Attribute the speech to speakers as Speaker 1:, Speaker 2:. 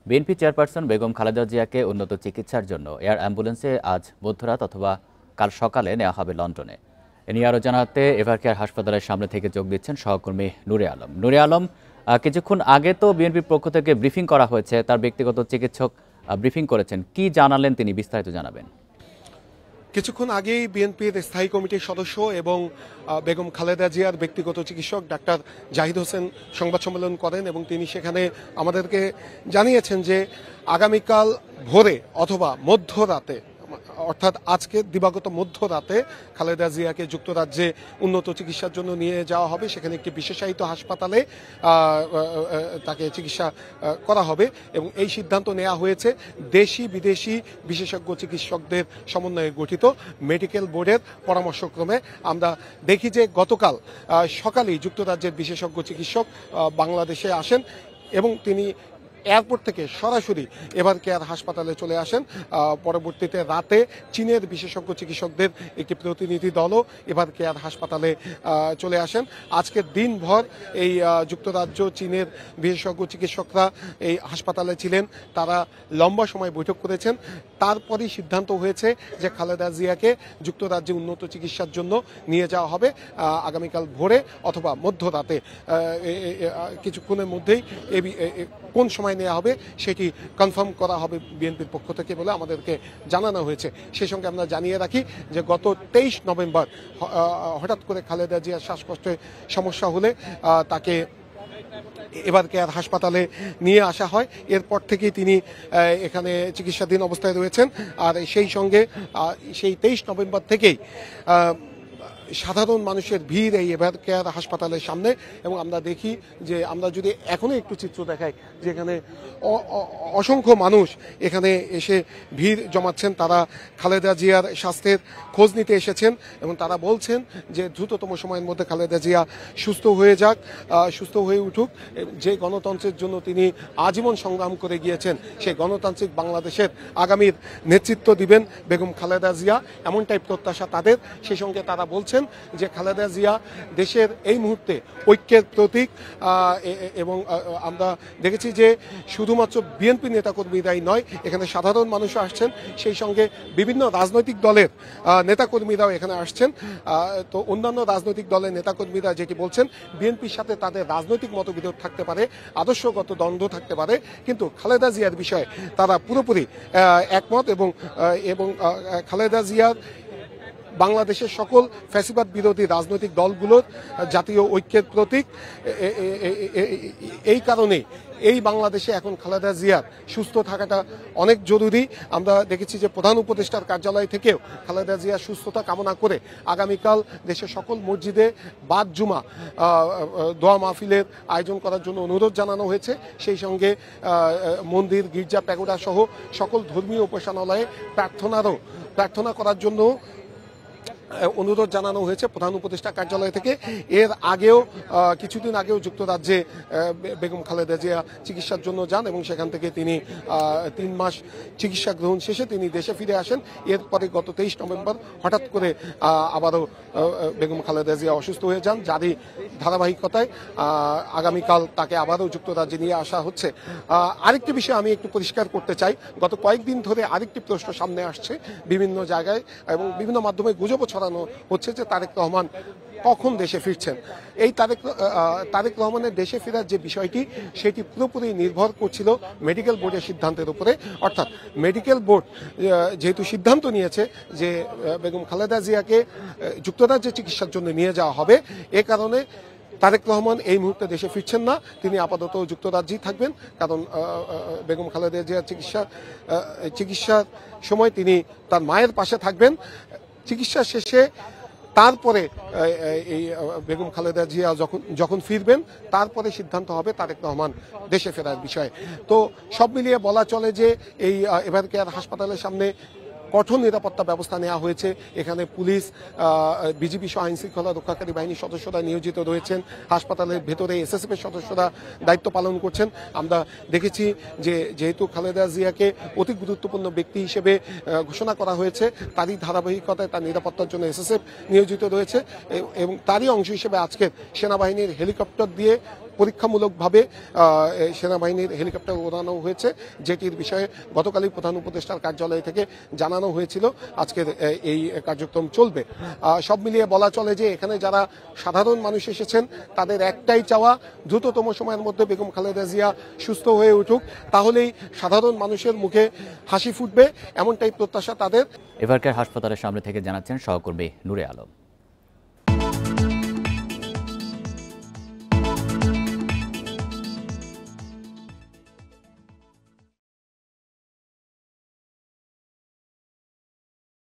Speaker 1: BNP chairperson Begum Khaleda জিয়াকে উন্নত চিকিৎসার জন্য এয়ার অ্যাম্বুলেন্সে আজ মধ্যরাত অথবা কাল সকালে নেওয়া হবে লন্ডনে। এ নিয়ে আরও জানাতে এভারকেয়ার হাসপাতালের সামনে থেকে যোগ দিচ্ছেন সহকর্মী নুরে আলম। নুরে আলম, কিছুক্ষণ আগে তো বিএনপির পক্ষ থেকে ব্রিফিং করা হয়েছে, তার ব্যক্তিগত চিকিৎসক ব্রিফিং করেছেন, কি জানালেন তিনি, বিস্তারিত জানাবেন।
Speaker 2: কিছুক্ষণ আগেই বিএনপির স্থায়ী কমিটির সদস্য এবং বেগম খালেদা জিয়ার ব্যক্তিগত চিকিৎসক ডাক্তার জাহিদ হোসেন সংবাদ সম্মেলন করেন এবং তিনি সেখানে আমাদেরকে জানিয়েছেন যে আগামীকাল ভোরে অথবা মধ্যরাতে, অর্থাৎ আজকে দিবাগত মধ্যরাতে খালেদা জিয়াকে যুক্তরাজ্যে উন্নত চিকিৎসার জন্য নিয়ে যাওয়া হবে। সেখানে একটি বিশেষায়িত হাসপাতালে তাকে চিকিৎসা করা হবে এবং এই সিদ্ধান্ত নেওয়া হয়েছে দেশি বিদেশি বিশেষজ্ঞ চিকিৎসকদের সমন্বয়ে গঠিত মেডিকেল বোর্ডের পরামর্শক্রমে। আমরা দেখি যে গতকাল সকালেই যুক্তরাজ্যের বিশেষজ্ঞ চিকিৎসক বাংলাদেশে আসেন এবং তিনি এয়ারপোর্ট থেকে সরাসরি এভারকেয়ার হাসপাতালে চলে আসেন। পরবর্তীতে রাতে চীনের বিশেষজ্ঞ চিকিৎসকদের একটি প্রতিনিধি দলও এভারকেয়ার হাসপাতালে চলে আসেন। আজকে দিনভর এই যুক্তরাজ্য চীনের বিশেষজ্ঞ চিকিৎসকরা এই হাসপাতালে ছিলেন, তারা লম্বা সময় বৈঠক করেছেন। তারপরই সিদ্ধান্ত হয়েছে যে খালেদা জিয়াকে যুক্তরাজ্যে উন্নত চিকিৎসার জন্য নিয়ে যাওয়া হবে আগামীকাল ভোরে অথবা মধ্যরাতে। কিছুক্ষণের মধ্যেই কোন সময় নেওয়া হবে সেটি কনফার্ম করা হবে বিএনপির পক্ষ থেকে বলে আমাদেরকে জানানো হয়েছে। সেই সঙ্গে আমরা জানিয়ে রাখি যে গত 23 নভেম্বর হঠাৎ করে খালেদা জিয়ার শ্বাসকষ্টের সমস্যা হলে তাকে এভারকেয়ার হাসপাতালে নিয়ে আসা হয়। এরপর থেকেই তিনি এখানে চিকিৎসাধীন অবস্থায় রয়েছেন। আর সেই সঙ্গে সেই 23 নভেম্বর থেকেই সাধারণ মানুষের ভিড় এই এভারকেয়ার হাসপাতালের সামনে এবং আমরা দেখি যে আমরা যদি এখনো একটু চিত্র দেখাই যে এখানে অসংখ্য মানুষ এখানে এসে ভিড় জমাচ্ছেন। তারা খালেদা জিয়ার স্বাস্থ্যের খোঁজ নিতে এসেছেন এবং তারা বলছেন যে দ্রুততম সময়ের মধ্যে খালেদা জিয়া সুস্থ হয়ে যাক, সুস্থ হয়ে উঠুক। যে গণতন্ত্রের জন্য তিনি আজীবন সংগ্রাম করে গিয়েছেন, সেই গণতান্ত্রিক বাংলাদেশের আগামীর নেতৃত্ব দিবেন বেগম খালেদা জিয়া, এমনটাই প্রত্যাশা তাদের। সেই সঙ্গে তারা বলছেন যে খালেদা জিয়া দেশের এই মুহূর্তে ঐক্যের প্রতীক এবং আমরা দেখেছি যে শুধুমাত্র বিএনপি নেতাকর্মীরাই নয়, এখানে সাধারণ মানুষও আসছেন, সেই সঙ্গে বিভিন্ন রাজনৈতিক দলের নেতাকর্মীরাও এখানে আসছেন। তো অন্যান্য রাজনৈতিক দলের নেতাকর্মীরা যেটি বলছেন, বিএনপির সাথে তাদের রাজনৈতিক মতবিরোধ থাকতে পারে, আদর্শগত দ্বন্দ্ব থাকতে পারে, কিন্তু খালেদা জিয়ার বিষয়ে তারা পুরোপুরি একমত এবং খালেদা জিয়ার বাংলাদেশের সকল ফ্যাসিবাদ বিরোধী রাজনৈতিক দলগুলোর জাতীয় ঐক্যের প্রতীক। এই কারণে এই বাংলাদেশে এখন খালেদা জিয়ার সুস্থ থাকাটা অনেক জরুরি। আমরা দেখেছি যে প্রধান উপদেষ্টার কার্যালয় থেকেও খালেদা জিয়ার সুস্থতা কামনা করে আগামীকাল দেশের সকল মসজিদে বাদ জুমা দোয়া মাহফিলের আয়োজন করার জন্য অনুরোধ জানানো হয়েছে। সেই সঙ্গে মন্দির, গির্জা, প্যাগোডা সহ সকল ধর্মীয় উপাসনালয়ে প্রার্থনা করার জন্য অনুরোধ জানানো হয়েছে প্রধান উপদেষ্টা কার্যালয় থেকে। এর আগেও কিছুদিন আগেও যুক্তরাজ্যে বেগম খালেদা জিয়া চিকিৎসার জন্য যান এবং সেখান থেকে তিনি 3 মাস চিকিৎসা গ্রহণ শেষে তিনি দেশে ফিরে আসেন। এরপরে গত 23 নভেম্বর হঠাৎ করে আবারও বেগম খালেদা জিয়া অসুস্থ হয়ে যান, যারই ধারাবাহিকতায় আগামীকাল তাকে আবারও যুক্তরাজ্যে নিয়ে আসা হচ্ছে। আরেকটি বিষয় আমি একটু পরিষ্কার করতে চাই, গত কয়েকদিন ধরে আরেকটি প্রশ্ন সামনে আসছে বিভিন্ন জায়গায় এবং বিভিন্ন মাধ্যমে গুজবও ছড়ানো হচ্ছে যে তারেক রহমান কখন দেশে ফিরছেন। এই তারেক রহমানের দেশে ফেরার যে বিষয়টি, সেটি পুরোপুরি নির্ভর করছিল মেডিকেল বোর্ডের সিদ্ধান্তের উপরে। অর্থাৎ মেডিকেল বোর্ড যেহেতু সিদ্ধান্ত নিয়েছে যে বেগম খালেদা জিয়াকে যুক্তরাজ্যে চিকিৎসার জন্য নিয়ে যাওয়া হবে, এ কারণে তারেক রহমান এই মুহূর্তে দেশে ফিরছেন না, তিনি আপাতত যুক্তরাজ্যেই থাকবেন। কারণ বেগম খালেদা জিয়ার চিকিৎসার সময় তিনি তার মায়ের পাশে থাকবেন। চিকিৎসা শেষে তারপরে এই বেগম খালেদা জিয়া যখন ফিরবেন, তারপরে সিদ্ধান্ত হবে তারেক রহমান দেশে ফেরার বিষয়ে। তো সব মিলিয়ে বলা চলে যে এই এভারকেয়ার হাসপাতালের সামনে কঠোর নিরাপত্তা ব্যবস্থা নেওয়া হয়েছে। এখানে পুলিশ, বিজিবি সহ আইন শৃঙ্খলা রক্ষাকারী বাহিনীর সদস্যরা নিয়োজিত রয়েছেন। হাসপাতালের ভেতরে এসএসএফ এর সদস্যরা দায়িত্ব পালন করছেন। আমরা দেখেছি যে যেহেতু খালেদা জিয়াকে অতি গুরুত্বপূর্ণ ব্যক্তি হিসেবে ঘোষণা করা হয়েছে, তারই ধারাবাহিকতায় তার নিরাপত্তার জন্য এসএসএফ নিয়োজিত রয়েছে এবং তারই অংশ হিসেবে আজকে সেনাবাহিনীর হেলিকপ্টার দিয়ে পরীক্ষামূলকভাবে সেনাবাহিনীর হেলিকপ্টার ওড়ানো হয়েছে, যেটির বিষয়ে গতকালই প্রধান উপদেষ্টার কার্যালয় থেকে জানানো হয়েছিল আজকের এই কার্যক্রম চলবে। সব মিলিয়ে বলা চলে যে এখানে যারা সাধারণ মানুষ এসেছেন তাদের একটাই চাওয়া, দ্রুততম সময়ের মধ্যে বেগম খালেদা জিয়া সুস্থ হয়ে উঠুক, তাহলেই সাধারণ মানুষের মুখে হাসি ফুটবে, এমনটাই প্রত্যাশা তাদের।
Speaker 1: এভারকেয়ার হাসপাতালের সামনে থেকে জানাচ্ছেন সহকর্মী নূরে আলম।